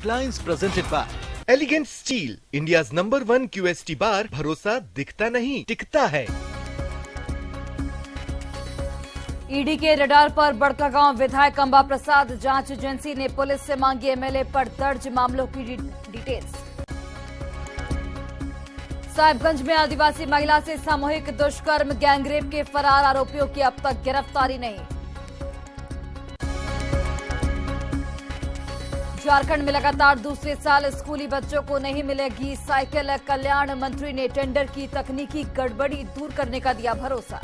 Headlines presented by Elegant Steel, India's #1 QST bar. भरोसा दिखता नहीं टिकता है। ईडी के रडार पर बड़कागांव विधायक अंबा प्रसाद, जांच एजेंसी ने पुलिस से मांगी एमएलए पर दर्ज मामलों की डिटेल्स। साहिबगंज में आदिवासी महिला से सामूहिक दुष्कर्म, गैंगरेप के फरार आरोपियों की अब तक गिरफ्तारी नहीं। झारखंड में लगातार दूसरे साल स्कूली बच्चों को नहीं मिलेगी साइकिल, कल्याण मंत्री ने टेंडर की तकनीकी गड़बड़ी दूर करने का दिया भरोसा।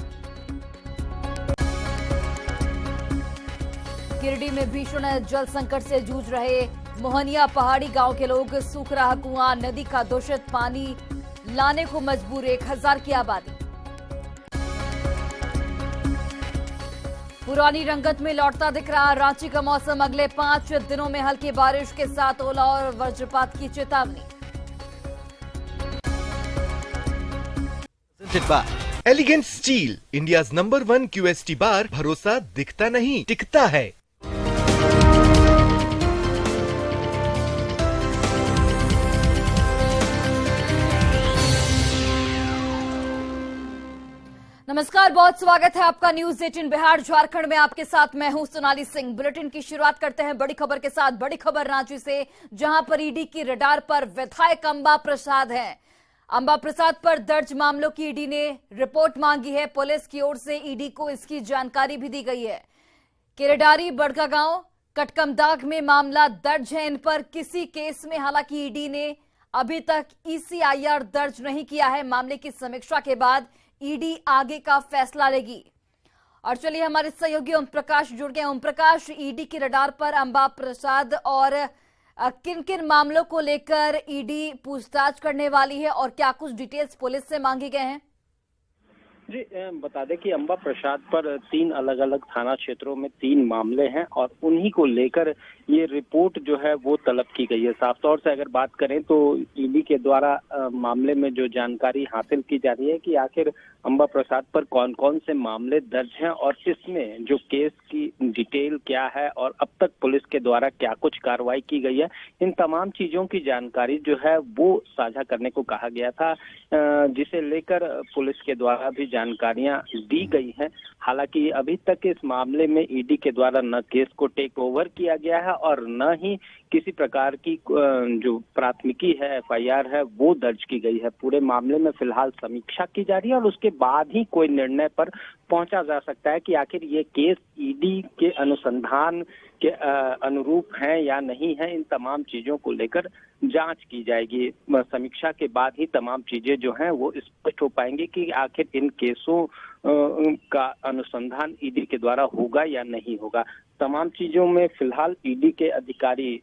गिरिडीह में भीषण जल संकट से जूझ रहे मोहनिया पहाड़ी गांव के लोग, सूख रहा कुआं, नदी का दूषित पानी लाने को मजबूर 1000 की आबादी। पुरानी रंगत में लौटता दिख रहा रांची का मौसम, अगले 5 दिनों में हल्की बारिश के साथ ओला और वज्रपात की चेतावनी। Presented by Elegant Steel, India's #1 QST bar. भरोसा दिखता नहीं टिकता है। नमस्कार, बहुत स्वागत है आपका न्यूज 18 बिहार झारखंड में। आपके साथ मैं हूं सोनाली सिंह। बुलेटिन की शुरुआत करते हैं बड़ी खबर के साथ। बड़ी खबर रांची से, जहां पर ईडी की रडार पर विधायक अंबा प्रसाद हैं। अंबा प्रसाद पर दर्ज मामलों की ईडी ने रिपोर्ट मांगी है। पुलिस की ओर से ईडी को इसकी जानकारी भी दी गई है। केरेडारी, बड़कागांव, कटकमदाग में मामला दर्ज है इन पर किसी केस में। हालांकि ईडी ने अभी तक ECIR दर्ज नहीं किया है। मामले की समीक्षा के बाद ईडी आगे का फैसला लेगी। और चलिए, हमारे सहयोगी ओम प्रकाश जुड़ गए। ओम प्रकाश, ईडी के रडार पर अंबा प्रसाद और किन किन मामलों को लेकर ईडी पूछताछ करने वाली है और क्या कुछ डिटेल्स पुलिस से मांगे गए हैं? जी, बता दें कि अंबा प्रसाद पर 3 अलग अलग थाना क्षेत्रों में 3 मामले हैं और उन्हीं को लेकर ये रिपोर्ट जो है वो तलब की गई है। साफ तौर से अगर बात करें तो ईडी के द्वारा मामले में जो जानकारी हासिल की जा रही है कि आखिर अंबा प्रसाद पर कौन कौन से मामले दर्ज हैं और इसमें जो केस की डिटेल क्या है और अब तक पुलिस के द्वारा क्या कुछ कार्रवाई की गई है, इन तमाम चीजों की जानकारी जो है वो साझा करने को कहा गया था, जिसे लेकर पुलिस के द्वारा भी जानकारियां दी गई हैं। हालांकि अभी तक इस मामले में ईडी के द्वारा न केस को टेक ओवर किया गया है और न ही किसी प्रकार की जो प्राथमिकी है, FIR है, वो दर्ज की गई है। पूरे मामले में फिलहाल समीक्षा की जा रही है और उसके बाद ही कोई निर्णय पर पहुंचा जा सकता है कि आखिर ये केस ईडी के अनुसंधान के अनुरूप है या नहीं है। इन तमाम चीजों को लेकर जांच की जाएगी। समीक्षा के बाद ही तमाम चीजें जो हैं वो स्पष्ट हो पाएंगी कि आखिर इन केसों का अनुसंधान ईडी के द्वारा होगा या नहीं होगा। तमाम चीजों में फिलहाल ईडी के अधिकारी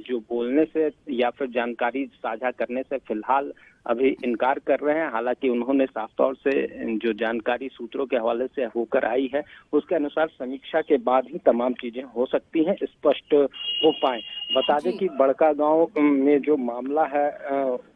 जो बोलने से या फिर जानकारी साझा करने से फिलहाल अभी इनकार कर रहे हैं। हालांकि उन्होंने साफ तौर से जो जानकारी सूत्रों के हवाले से होकर आई है उसके अनुसार समीक्षा के बाद ही तमाम चीजें हो सकती हैं, स्पष्ट हो पाए। बता दें कि बड़कागांव में जो मामला है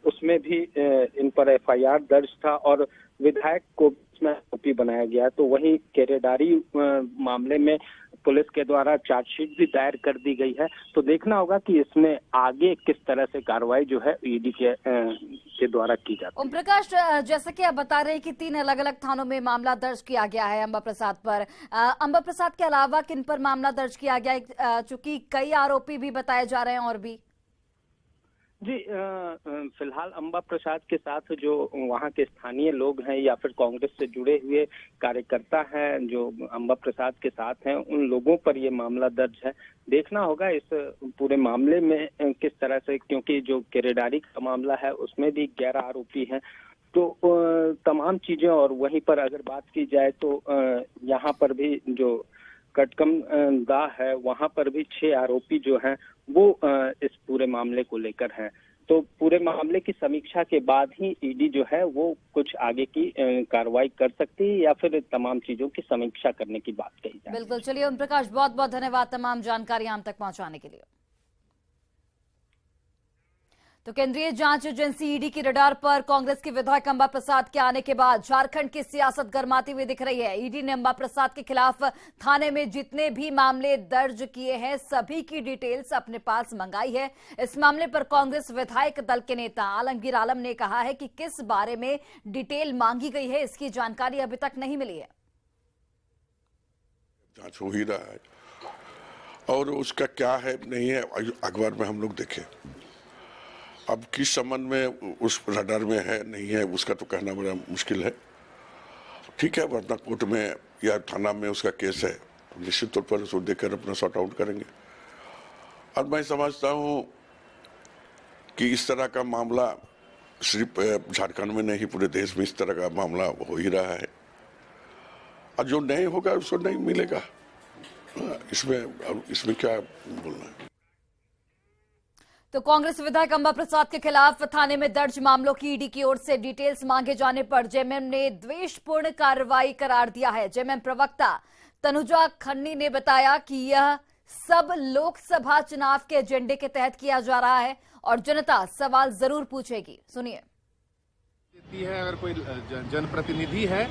उसमें भी इन पर FIR दर्ज था और विधायक को इसमें आरोपी बनाया गया। तो वहीं केरेडारी मामले में पुलिस के द्वारा चार्जशीट भी दायर कर दी गई है। तो देखना होगा कि इसमें आगे किस तरह से कार्रवाई जो है ईडी के द्वारा की जाती है। ओम प्रकाश, जैसा कि आप बता रहे हैं कि 3 अलग अलग थानों में मामला दर्ज किया गया है अंबा प्रसाद पर। अंबा प्रसाद के अलावा किन पर मामला दर्ज किया गया है, चूंकि कई आरोपी भी बताए जा रहे हैं और भी? जी, फिलहाल अंबा प्रसाद के साथ जो वहाँ के स्थानीय लोग हैं या फिर कांग्रेस से जुड़े हुए कार्यकर्ता हैं जो अंबा प्रसाद के साथ हैं, उन लोगों पर ये मामला दर्ज है। देखना होगा इस पूरे मामले में किस तरह से, क्योंकि जो केरेडारी का मामला है उसमें भी 11 आरोपी हैं। तो तमाम चीजें, और वहीं पर अगर बात की जाए तो यहाँ पर भी जो कटकमदा है वहां पर भी 6 आरोपी जो हैं वो इस पूरे मामले को लेकर हैं। तो पूरे मामले की समीक्षा के बाद ही ईडी जो है वो कुछ आगे की कार्रवाई कर सकती है या फिर तमाम चीजों की समीक्षा करने की बात कही जाए। बिल्कुल, चलिए ओम प्रकाश, बहुत बहुत धन्यवाद तमाम जानकारी हम तक पहुंचाने के लिए। तो केंद्रीय जांच एजेंसी ईडी की रडार पर कांग्रेस के विधायक अंबा प्रसाद के आने के बाद झारखंड की सियासत गर्माती हुई दिख रही है। ईडी ने अंबा प्रसाद के खिलाफ थाने में जितने भी मामले दर्ज किए हैं सभी की डिटेल्स अपने पास मंगाई है। इस मामले पर कांग्रेस विधायक दल के नेता आलमगीर आलम ने कहा है कि किस बारे में डिटेल मांगी गई है इसकी जानकारी अभी तक नहीं मिली है। जांच हो ही रहा है और उसका क्या है नहीं है अखबार में हम लोग देखें। अब किस संबंध में उस रडार में है नहीं है उसका तो कहना बड़ा मुश्किल है। ठीक है, वरना कोर्ट में या थाना में उसका केस है तो निश्चित तौर पर उसको देखकर अपना सॉर्ट आउट करेंगे। और मैं समझता हूँ कि इस तरह का मामला सिर्फ झारखंड में नहीं पूरे देश में इस तरह का मामला हो ही रहा है और जो नहीं होगा उसको नहीं मिलेगा। इसमें क्या बोलना है। तो कांग्रेस विधायक अंबा प्रसाद के खिलाफ थाने में दर्ज मामलों की ईडी की ओर से डिटेल्स मांगे जाने पर जेएमएम ने द्वेषपूर्ण कार्रवाई करार दिया है। जेएमएम प्रवक्ता तनुजा खन्नी ने बताया कि यह सब लोकसभा चुनाव के एजेंडे के तहत किया जा रहा है और जनता सवाल जरूर पूछेगी। सुनिए। अगर कोई जनप्रतिनिधि है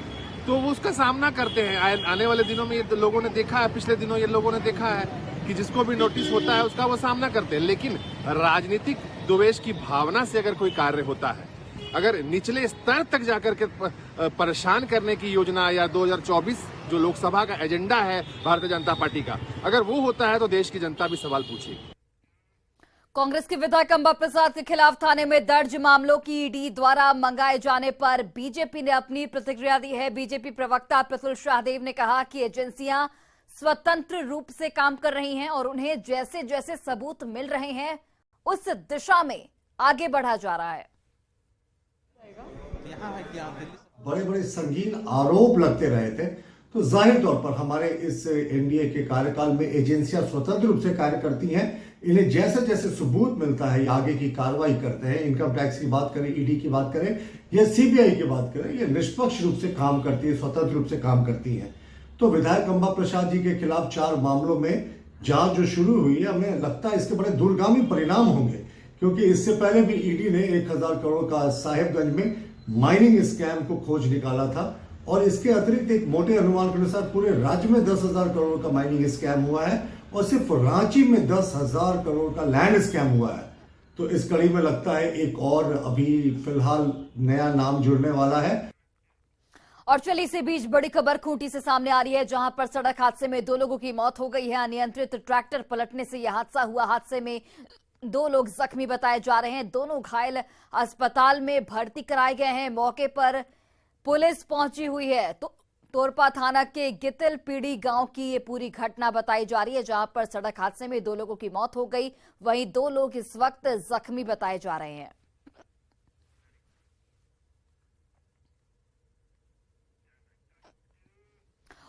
तो वो उसका सामना करते हैं। आने वाले दिनों में ये लोगों ने देखा है, पिछले दिनों ये लोगों ने देखा है कि जिसको भी नोटिस होता है उसका वो सामना करते हैं। लेकिन राजनीतिक द्वेष की भावना से अगर कोई कार्य होता है, अगर निचले स्तर तक जाकर के परेशान करने की योजना या 2024 जो लोकसभा का एजेंडा है भारतीय जनता पार्टी का, अगर वो होता है तो देश की जनता भी सवाल पूछेगी। कांग्रेस के विधायक अंबा प्रसाद के खिलाफ थाने में दर्ज मामलों की ईडी द्वारा मंगाए जाने पर बीजेपी ने अपनी प्रतिक्रिया दी है। बीजेपी प्रवक्ता प्रफुल्ल शाहदेव ने कहा कि एजेंसियां स्वतंत्र रूप से काम कर रही हैं और उन्हें जैसे जैसे सबूत मिल रहे हैं उस दिशा में आगे बढ़ा जा रहा है। बड़े बड़े संगीन आरोप लगते रहे थे तो जाहिर तौर पर हमारे इस एनडीए के कार्यकाल में एजेंसियां स्वतंत्र रूप से कार्य करती हैं। इन्हें जैसे जैसे सबूत मिलता है आगे की कार्रवाई करते हैं। इनकम टैक्स की बात करें, ईडी की बात करें या सीबीआई की बात करें, ये निष्पक्ष रूप से काम करती है, स्वतंत्र रूप से काम करती है। तो विधायक अंबा प्रसाद जी के खिलाफ 4 मामलों में जांच जो शुरू हुई है, हमें लगता है इसके बड़े दूरगामी परिणाम होंगे क्योंकि इससे पहले भी ईडी ने 1000 करोड़ का साहेबगंज में माइनिंग स्कैम को खोज निकाला था और इसके अतिरिक्त एक मोटे अनुमान के अनुसार पूरे राज्य में 10,000 करोड़ का माइनिंग स्कैम हुआ है और सिर्फ रांची में 10,000 करोड़ का लैंड स्कैम हुआ है। तो इस कड़ी में लगता है एक और अभी फिलहाल नया नाम जुड़ने वाला है। और चलिए इसी बीच बड़ी खबर खूंटी से सामने आ रही है जहां पर सड़क हादसे में 2 लोगों की मौत हो गई है। अनियंत्रित ट्रैक्टर पलटने से यह हादसा हुआ। हादसे में 2 लोग जख्मी बताए जा रहे हैं। दोनों घायल अस्पताल में भर्ती कराए गए हैं। मौके पर पुलिस पहुंची हुई है। तो तोरपा थाना के गितिल पीड़ी गांव की ये पूरी घटना बताई जा रही है जहां पर सड़क हादसे में 2 लोगों की मौत हो गई, वहीं 2 लोग इस वक्त जख्मी बताए जा रहे हैं।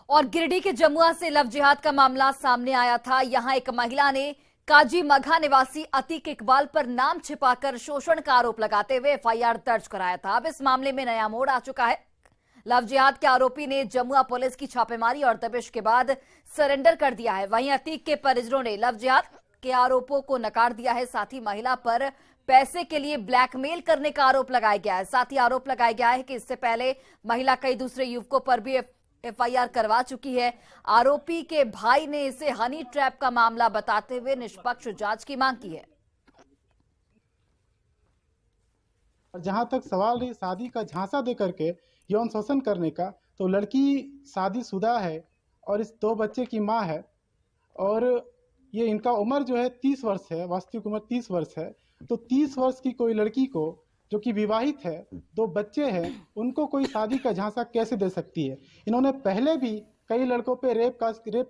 और गिरिडीह के जमुआ से लव जिहाद का मामला सामने आया था। यहां एक महिला ने काजी मघा निवासी अतीक इकबाल पर नाम छिपाकर शोषण का आरोप लगाते हुए एफआईआर दर्ज कराया था। अब इस मामले में नया मोड़ आ चुका है। लव जिहाद के आरोपी ने जमुआ पुलिस की छापेमारी और दबिश के बाद सरेंडर कर दिया है। वहीं अतीक के परिजनों ने लव जिहाद के आरोपों को नकार दिया है। साथ ही महिला पर पैसे के लिए ब्लैकमेल करने का आरोप लगाया गया है। साथ ही आरोप लगाया गया है कि इससे पहले महिला कई दूसरे युवकों पर भी एफआईआर करवा चुकी है। आरोपी के भाई ने इसे हनी ट्रैप का मामला बताते हुए निष्पक्ष जांच की मांग की है। और जहां तक सवाल है शादी का झांसा दे करके यौन शोषण करने का, तो लड़की शादीशुदा है और इस 2 बच्चे की मां है और ये इनका उम्र जो है 30 वर्ष है, वास्तविक उम्र 30 वर्ष है। तो 30 वर्ष की कोई लड़की को जो कि विवाहित है, 2 बच्चे हैं, उनको कोई शादी का झांसा कैसे दे सकती है। इन्होंने पहले भी कई लड़कों पे रेप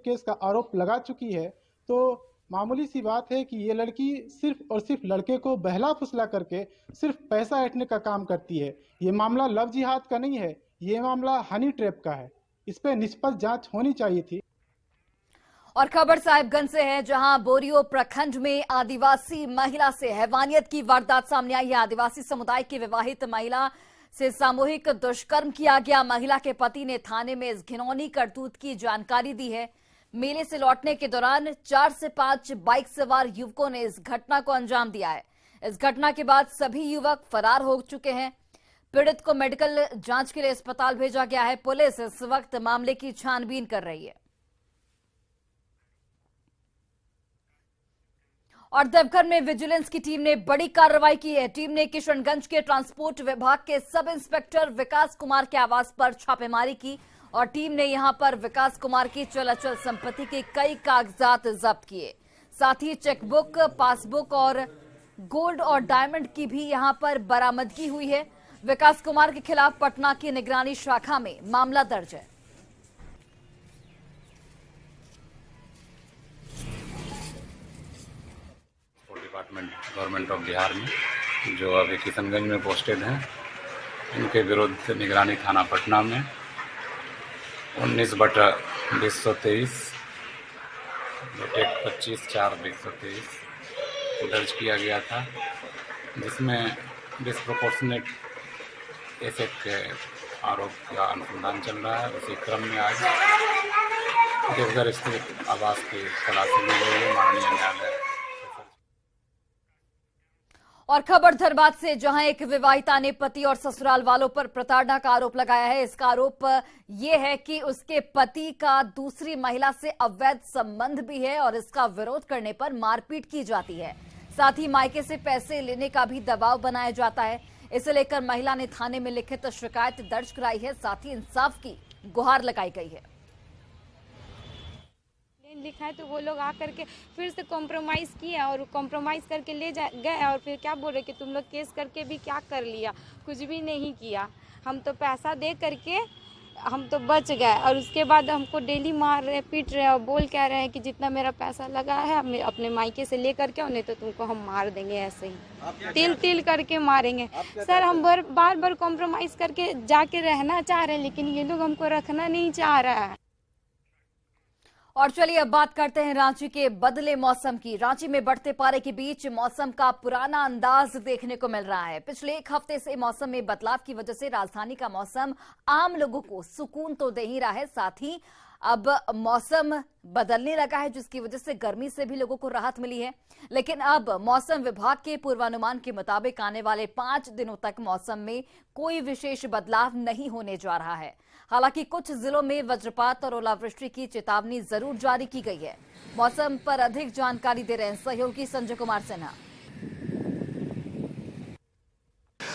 केस का आरोप लगा चुकी है। तो मामूली सी बात है कि ये लड़की सिर्फ और सिर्फ लड़के को बहला फुसला करके सिर्फ पैसा ऐंठने का काम करती है। ये मामला लव जिहाद का नहीं है, ये मामला हनी ट्रैप का है। इस पे निष्पक्ष जांच होनी चाहिए थी। और खबर साहिबगंज से है जहां बोरियो प्रखंड में आदिवासी महिला से हैवानियत की वारदात सामने आई है। आदिवासी समुदाय की विवाहित महिला से सामूहिक दुष्कर्म किया गया। महिला के पति ने थाने में इस घिनौनी करतूत की जानकारी दी है। मेले से लौटने के दौरान 4 से 5 बाइक सवार युवकों ने इस घटना को अंजाम दिया है। इस घटना के बाद सभी युवक फरार हो चुके हैं। पीड़ित को मेडिकल जांच के लिए अस्पताल भेजा गया है। पुलिस इस वक्त मामले की छानबीन कर रही है। और देवघर में विजिलेंस की टीम ने बड़ी कार्रवाई की है। टीम ने किशनगंज के ट्रांसपोर्ट विभाग के सब इंस्पेक्टर विकास कुमार के आवास पर छापेमारी की और टीम ने यहां पर विकास कुमार की चल अचल संपत्ति के कई कागजात जब्त किए। साथ ही चेकबुक, पासबुक और गोल्ड और डायमंड की भी यहां पर बरामदगी हुई है। विकास कुमार के खिलाफ पटना की निगरानी शाखा में मामला दर्ज है। डिपार्टमेंट गवर्नमेंट ऑफ बिहार में जो अभी किशनगंज में पोस्टेड हैं, इनके विरुद्ध निगरानी थाना पटना में 19/2023 डेट 25/4/2023 दर्ज किया गया था, जिसमें डिस्प्रोपोर्शनेट एसेट के आरोप का अनुसंधान चल रहा है। उसी क्रम में आज देवघर स्थित आवास की तलाशी ली गई है। माननीय न्यायालय और खबर धनबाद से, जहां एक विवाहिता ने पति और ससुराल वालों पर प्रताड़ना का आरोप लगाया है। इसका आरोप यह है कि उसके पति का दूसरी महिला से अवैध संबंध भी है और इसका विरोध करने पर मारपीट की जाती है। साथ ही मायके से पैसे लेने का भी दबाव बनाया जाता है। इसे लेकर महिला ने थाने में लिखित शिकायत दर्ज कराई है। साथ ही इंसाफ की गुहार लगाई गई है। लिखा है तो वो लोग आकर के फिर से कॉम्प्रोमाइज़ किया और कॉम्प्रोमाइज़ करके ले गए और फिर क्या बोल रहे कि तुम लोग केस करके भी क्या कर लिया, कुछ भी नहीं किया। हम तो पैसा दे करके हम तो बच गए और उसके बाद हमको डेली मार रहे, पीट रहे और बोल कह रहे हैं कि जितना मेरा पैसा लगा है हम अपने मायके से ले करके, और नहीं तो तुमको हम मार देंगे, ऐसे ही तिल तिल करके मारेंगे। सर हम बार बार कॉम्प्रोमाइज़ करके जाके रहना चाह रहे हैं, लेकिन ये लोग हमको रखना नहीं चाह रहा है। और चलिए अब बात करते हैं रांची के बदले मौसम की। रांची में बढ़ते पारे के बीच मौसम का पुराना अंदाज देखने को मिल रहा है। पिछले एक हफ्ते से मौसम में बदलाव की वजह से राजधानी का मौसम आम लोगों को सुकून तो दे ही रहा है, साथ ही अब मौसम बदलने लगा है, जिसकी वजह से गर्मी से भी लोगों को राहत मिली है। लेकिन अब मौसम विभाग के पूर्वानुमान के मुताबिक आने वाले 5 दिनों तक मौसम में कोई विशेष बदलाव नहीं होने जा रहा है। हालांकि कुछ जिलों में वज्रपात और ओलावृष्टि की चेतावनी जरूर जारी की गई है। मौसम पर अधिक जानकारी दे रहे हैं सहयोगी संजय कुमार सिन्हा।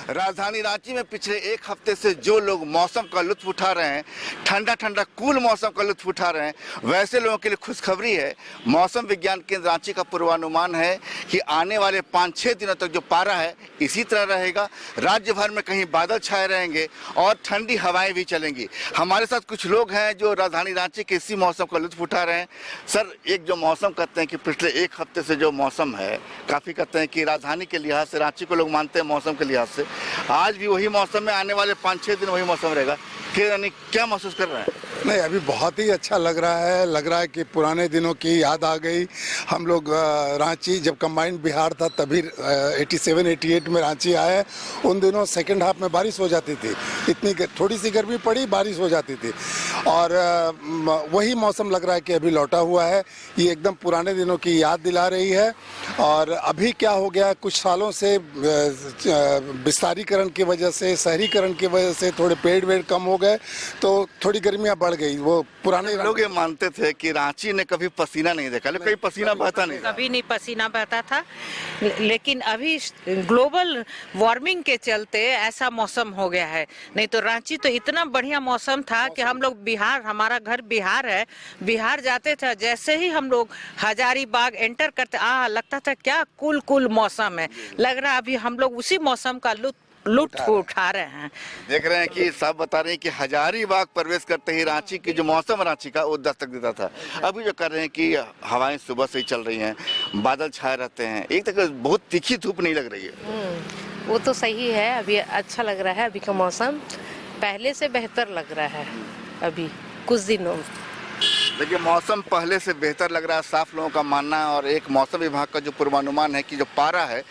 राजधानी रांची में पिछले एक हफ्ते से जो लोग मौसम का लुत्फ उठा रहे हैं, ठंडा ठंडा कूल मौसम का लुत्फ उठा रहे हैं, वैसे लोगों के लिए खुशखबरी है। मौसम विज्ञान केंद्र रांची का पूर्वानुमान है कि आने वाले 5-6 दिनों तक जो पारा है इसी तरह रहेगा। राज्य भर में कहीं बादल छाए रहेंगे और ठंडी हवाएं भी चलेंगी। हमारे साथ कुछ लोग हैं जो राजधानी रांची के इसी मौसम का लुत्फ उठा रहे हैं। सर, एक जो मौसम कहते हैं कि पिछले एक हफ्ते से जो मौसम है, काफ़ी कहते हैं कि राजधानी के लिहाज से, रांची को लोग मानते हैं मौसम के लिहाज से, आज भी वही मौसम में आने वाले 5-6 दिन वही मौसम रहेगा। क्या महसूस कर रहे हैं? नहीं, अभी बहुत ही अच्छा लग रहा है कि पुराने दिनों की याद आ गई। हम लोग रांची जब कंबाइंड बिहार था तभी 87-88 में रांची आए। उन दिनों सेकंड हाफ में बारिश हो जाती थी, इतनी थोड़ी सी गर्मी पड़ी, बारिश हो जाती थी, और वही मौसम लग रहा है कि अभी लौटा हुआ है। ये एकदम पुराने दिनों की याद दिला रही है। और अभी क्या हो गया, कुछ सालों से विस्तारीकरण की वजह से, शहरीकरण की वजह से थोड़े पेड़ वेड़ कम हो गए तो थोड़ी गर्मियाँ बढ़ गई। वो पुराने लोग ये मानते थे कि रांची ने कभी पसीना नहीं देखा, लेकिन कभी पसीना बहता नहीं, कभी नहीं पसीना बहता था। लेकिन अभी ग्लोबल वार्मिंग के चलते ऐसा मौसम हो गया है। नहीं तो रांची तो इतना बढ़िया मौसम था कि हम लोग बिहार, हमारा घर बिहार है, बिहार जाते थे, जैसे ही हम लोग हजारीबाग एंटर करते लगता था क्या कूल मौसम है। लग रहा अभी हम लोग उसी मौसम का लुत्फ उठा रहे हैं। देख रहे हैं कि साहब बता रहे हैं कि हजारीबाग प्रवेश करते ही रांची की जो मौसम रांची का वो दस्तक देता था। अभी जो कर रहे हैं कि हवाएं सुबह से ही चल रही हैं, बादल छाए रहते हैं, एक तक बहुत तीखी धूप नहीं लग रही है। वो तो सही है, अभी अच्छा लग रहा है। अभी का मौसम पहले से बेहतर लग रहा है अभी कुछ दिनों में। देखिए, मौसम पहले से बेहतर लग रहा है, साफ लोगों का मानना है। और एक मौसम विभाग का जो पूर्वानुमान है कि जो पारा है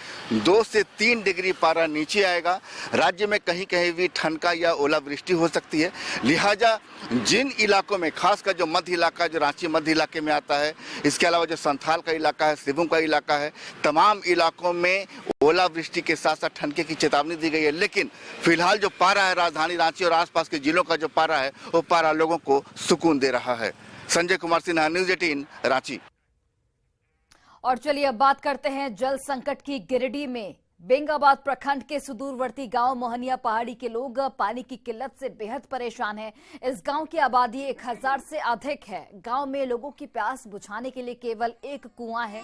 2 से 3 डिग्री पारा नीचे आएगा। राज्य में कहीं कहीं भी ठनका या ओलावृष्टि हो सकती है। लिहाजा जिन इलाकों में, खासकर जो मध्य इलाका, जो रांची मध्य इलाके में आता है, इसके अलावा जो संथाल का इलाका है, सिवुम का इलाका है, तमाम इलाकों में ओलावृष्टि के साथ साथ ठनके की चेतावनी दी गई है। लेकिन फिलहाल जो पारा है राजधानी रांची और आसपास के जिलों का जो पारा है, वो पारा लोगों को सुकून दे रहा है। संजय कुमार सिन्हा, न्यूज 18 रांची। और चलिए अब बात करते हैं जल संकट की। गिरिडीह में बेंगाबाद प्रखंड के सुदूरवर्ती गांव मोहनिया पहाड़ी के लोग पानी की किल्लत से बेहद परेशान हैं। इस गांव की आबादी 1000 से अधिक है। गांव में लोगों की प्यास बुझाने के लिए केवल एक कुआं है।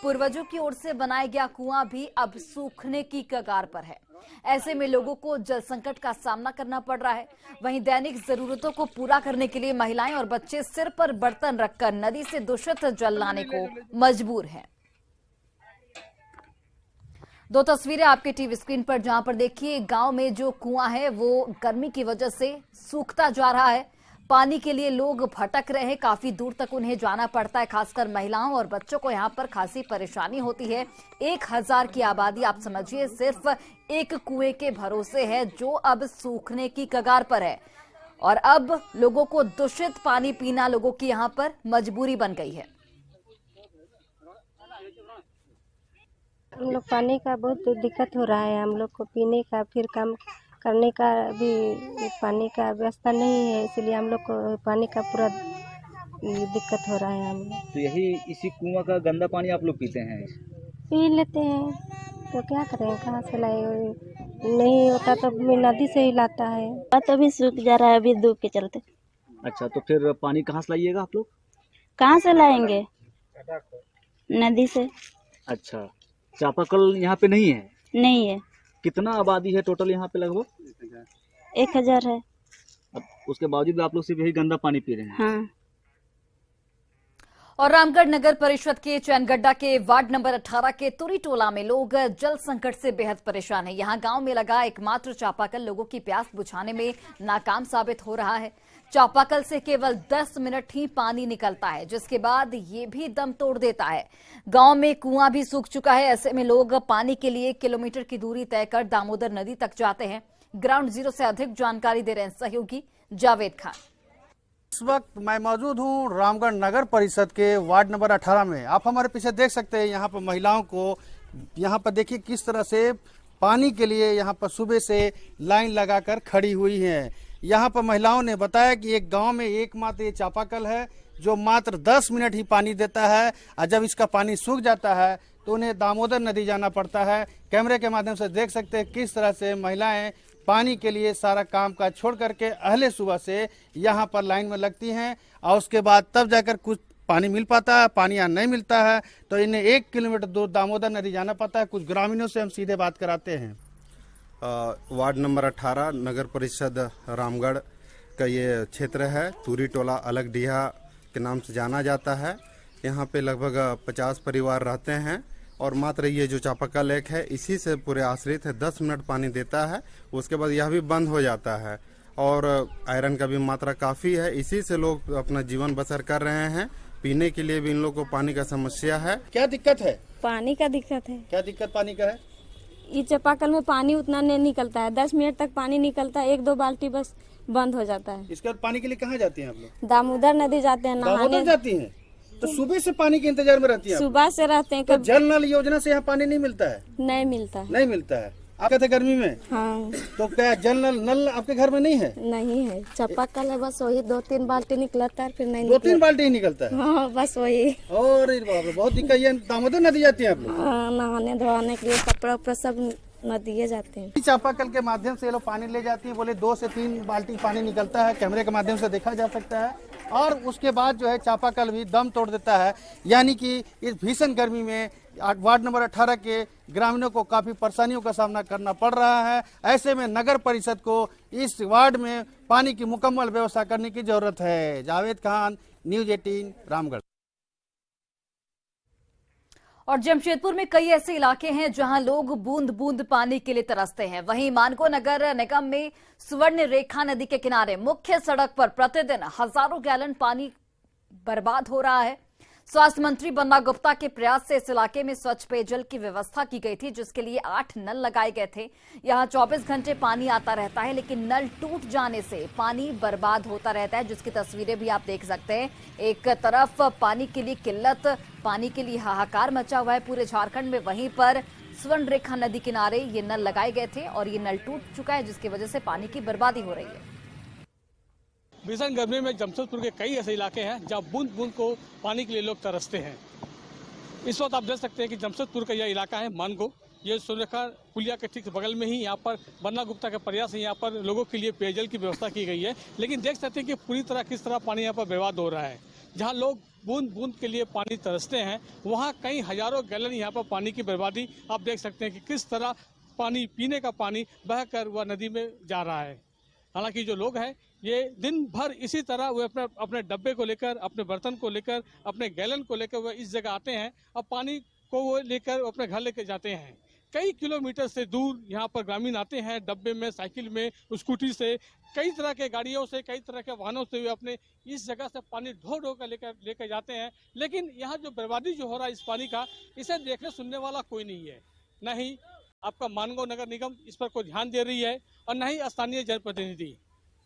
पूर्वजों की ओर से बनाया गया कुआं भी अब सूखने की कगार पर है। ऐसे में लोगों को जल संकट का सामना करना पड़ रहा है। वहीं दैनिक जरूरतों को पूरा करने के लिए महिलाएं और बच्चे सिर पर बर्तन रखकर नदी से दूषित जल लाने को मजबूर हैं। 2 तस्वीरें आपके टीवी स्क्रीन पर, जहां पर देखिए गांव में जो कुआं है वो गर्मी की वजह से सूखता जा रहा है। पानी के लिए लोग भटक रहे हैं, काफी दूर तक उन्हें जाना पड़ता है। खासकर महिलाओं और बच्चों को यहां पर खासी परेशानी होती है। 1000 की आबादी, आप समझिए, सिर्फ एक कुएं के भरोसे है जो अब सूखने की कगार पर है। और अब लोगों को दूषित पानी पीना लोगों की यहां पर मजबूरी बन गई है। हम लोग पानी का बहुत दिक्कत हो रहा है। हम लोग को पीने का, फिर काम करने का भी पानी का व्यवस्था नहीं है, इसलिए हम लोग को पानी का पूरा दिक्कत हो रहा है। हम लोग तो यही इसी कुआं का गंदा पानी आप लोग पीते हैं? पी लेते हैं, तो क्या करें, कहाँ से लाए? नहीं होता तो नदी से ही लाता है। तो अभी सूख जा रहा है, अभी धूप के चलते। अच्छा, तो फिर पानी कहाँ से लाइएगा आप लोग? कहाँ से लाएंगे? नदी से। अच्छा, चापाकल यहाँ पे नहीं है? नहीं है। कितना आबादी है टोटल यहाँ पे? लगभग 1000 है। अब उसके बावजूद आप लोग सिर्फ यही गंदा पानी पी रहे हैं? हाँ। और रामगढ़ नगर परिषद के चैनगड्डा के वार्ड नंबर 18 के तुरी टोला में लोग जल संकट से बेहद परेशान हैं। यहां गांव में लगा एकमात्र चापाकल लोगों की प्यास बुझाने में नाकाम साबित हो रहा है। चापाकल से केवल 10 मिनट ही पानी निकलता है, जिसके बाद ये भी दम तोड़ देता है। गांव में कुआं भी सूख चुका है। ऐसे में लोग पानी के लिए किलोमीटर की दूरी तय कर दामोदर नदी तक जाते हैं। ग्राउंड जीरो से अधिक जानकारी दे रहे हैं सहयोगी जावेद खान। इस वक्त मैं मौजूद हूं रामगढ़ नगर परिषद के वार्ड नंबर 18 में। आप हमारे पीछे देख सकते हैं, यहाँ पर महिलाओं को, यहाँ पर देखिए किस तरह से पानी के लिए यहाँ पर सुबह से लाइन लगाकर खड़ी हुई हैं। यहाँ पर महिलाओं ने बताया कि एक गांव में एकमात्र ये चापाकल है जो मात्र 10 मिनट ही पानी देता है, और जब इसका पानी सूख जाता है तो उन्हें दामोदर नदी जाना पड़ता है। कैमरे के माध्यम से देख सकते हैं किस तरह से महिलाएं पानी के लिए सारा काम काज छोड़ करके अहले सुबह से यहाँ पर लाइन में लगती हैं, और उसके बाद तब जाकर कुछ पानी मिल पाता है। पानी यहाँ नहीं मिलता है तो इन्हें 1 किलोमीटर दूर दामोदर नदी जाना पड़ता है। कुछ ग्रामीणों से हम सीधे बात कराते हैं। वार्ड नंबर 18 नगर परिषद रामगढ़ का ये क्षेत्र है। तुरी टोला अलगडीहा के नाम से जाना जाता है। यहाँ पे लगभग 50 परिवार रहते हैं, और मात्र ये जो चापाकल लेक है इसी से पूरे आश्रित है। 10 मिनट पानी देता है, उसके बाद यह भी बंद हो जाता है, और आयरन का भी मात्रा काफ़ी है। इसी से लोग अपना जीवन बसर कर रहे हैं। पीने के लिए भी इन लोगों को पानी का समस्या है। क्या दिक्कत है? पानी का दिक्कत है। क्या दिक्कत पानी का है? ये चापाकल में पानी उतना नहीं निकलता है। 10 मिनट तक पानी निकलता है, 1-2 बाल्टी बस बंद हो जाता है। इसके बाद पानी के लिए कहाँ जाती हैं आप लोग? दामोदर नदी जाते हैं नहाने। दामोदर जाती हैं? तो सुबह से पानी के इंतजार में रहती हैं? सुबह से रहते हैं। तो जल नल योजना से यहाँ पानी नहीं मिलता है? नहीं मिलता है। नहीं मिलता है। आप कहते गर्मी में? हाँ। तो क्या जल नल आपके घर में नहीं है? नहीं है, चापाकल है, बस वही 2-3 बाल्टी निकलता है, फिर नहीं 2-3 बाल्टी ही निकलता है? हाँ, बस वही। और बहुत दिक्कत। ये दामोदर नदी जाती है आप लोग? नहाने धोने के लिए, कपड़ा उपड़ा सब नदिए जाते हैं। चापाकल के माध्यम से ये लोग पानी ले जाती है। बोले 2 से 3 बाल्टी पानी निकलता है, कैमरे के माध्यम से देखा जा सकता है। और उसके बाद जो है चापाकल भी दम तोड़ देता है। यानी कि इस भीषण गर्मी में वार्ड नंबर 18 के ग्रामीणों को काफी परेशानियों का सामना करना पड़ रहा है। ऐसे में नगर परिषद को इस वार्ड में पानी की मुकम्मल व्यवस्था करने की जरूरत है। जावेद खान, न्यूज 18 रामगढ़। और जमशेदपुर में कई ऐसे इलाके हैं जहां लोग बूंद बूंद पानी के लिए तरसते हैं। वहीं मानको नगर निगम में स्वर्ण रेखा नदी के किनारे मुख्य सड़क पर प्रतिदिन हजारों गैलन पानी बर्बाद हो रहा है। स्वास्थ्य मंत्री बन्ना गुप्ता के प्रयास से इस इलाके में स्वच्छ पेयजल की व्यवस्था की गई थी, जिसके लिए 8 नल लगाए गए थे। यहां 24 घंटे पानी आता रहता है, लेकिन नल टूट जाने से पानी बर्बाद होता रहता है, जिसकी तस्वीरें भी आप देख सकते हैं। एक तरफ पानी के लिए किल्लत, पानी के लिए हाहाकार मचा हुआ है पूरे झारखंड में, वहीं पर स्वर्ण रेखा नदी किनारे ये नल लगाए गए थे और ये नल टूट चुका है, जिसकी वजह से पानी की बर्बादी हो रही है। भीषण गर्मी में जमशेदपुर के कई ऐसे इलाके हैं जहां बूंद बूंद को पानी के लिए लोग तरसते हैं। इस वक्त आप देख सकते हैं कि जमशेदपुर का यह इलाका है मानगो, ये सुरेखा पुलिया के ठीक बगल में ही यहाँ पर बन्ना गुप्ता के प्रयास से यहाँ पर लोगों के लिए पेयजल की व्यवस्था की गई है। लेकिन देख सकते हैं कि पूरी तरह किस तरह पानी यहाँ पर बर्बाद हो रहा है। जहाँ लोग बूंद बूंद के लिए पानी तरसते हैं, वहाँ कई हजारों गैलन यहाँ पर पानी की बर्बादी आप देख सकते हैं कि किस तरह पानी, पीने का पानी बहकर वह नदी में जा रहा है। हालांकि जो लोग हैं ये दिन भर इसी तरह वो अपने डब्बे को लेकर, अपने बर्तन को लेकर, अपने गैलन को लेकर वो इस जगह आते हैं और पानी को वो लेकर अपने घर लेकर जाते हैं। कई किलोमीटर से दूर यहाँ पर ग्रामीण आते हैं, डब्बे में, साइकिल में, स्कूटी से, कई तरह के गाड़ियों से, कई तरह के वाहनों से वे अपने इस जगह से पानी ढो ढो कर लेकर जाते हैं। लेकिन यहाँ जो बर्बादी जो हो रहा है इस पानी का, इसे देखने सुनने वाला कोई नहीं है। न ही आपका मानगो नगर निगम इस पर कोई ध्यान दे रही है और न ही स्थानीय जनप्रतिनिधि।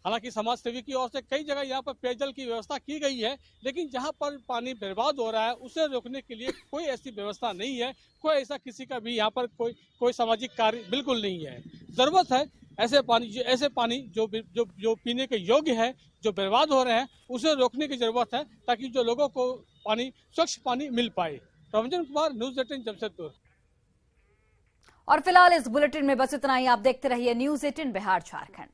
हालांकि समाज सेवी की ओर से कई जगह यहाँ पर पेयजल की व्यवस्था की गई है, लेकिन जहाँ पर पानी बर्बाद हो रहा है उसे रोकने के लिए कोई ऐसी व्यवस्था नहीं है। कोई ऐसा किसी का भी यहाँ पर कोई सामाजिक कार्य बिल्कुल नहीं है। जरूरत है ऐसे पानी जो पीने के योग्य है, जो बर्बाद हो रहे हैं, उसे रोकने की जरूरत है, ताकि जो लोगों को पानी, स्वच्छ पानी मिल पाए। रंजन कुमार, न्यूज 18 जमशेदपुर। और फिलहाल इस बुलेटिन में बस इतना ही। आप देखते रहिए न्यूज 18 बिहार झारखंड।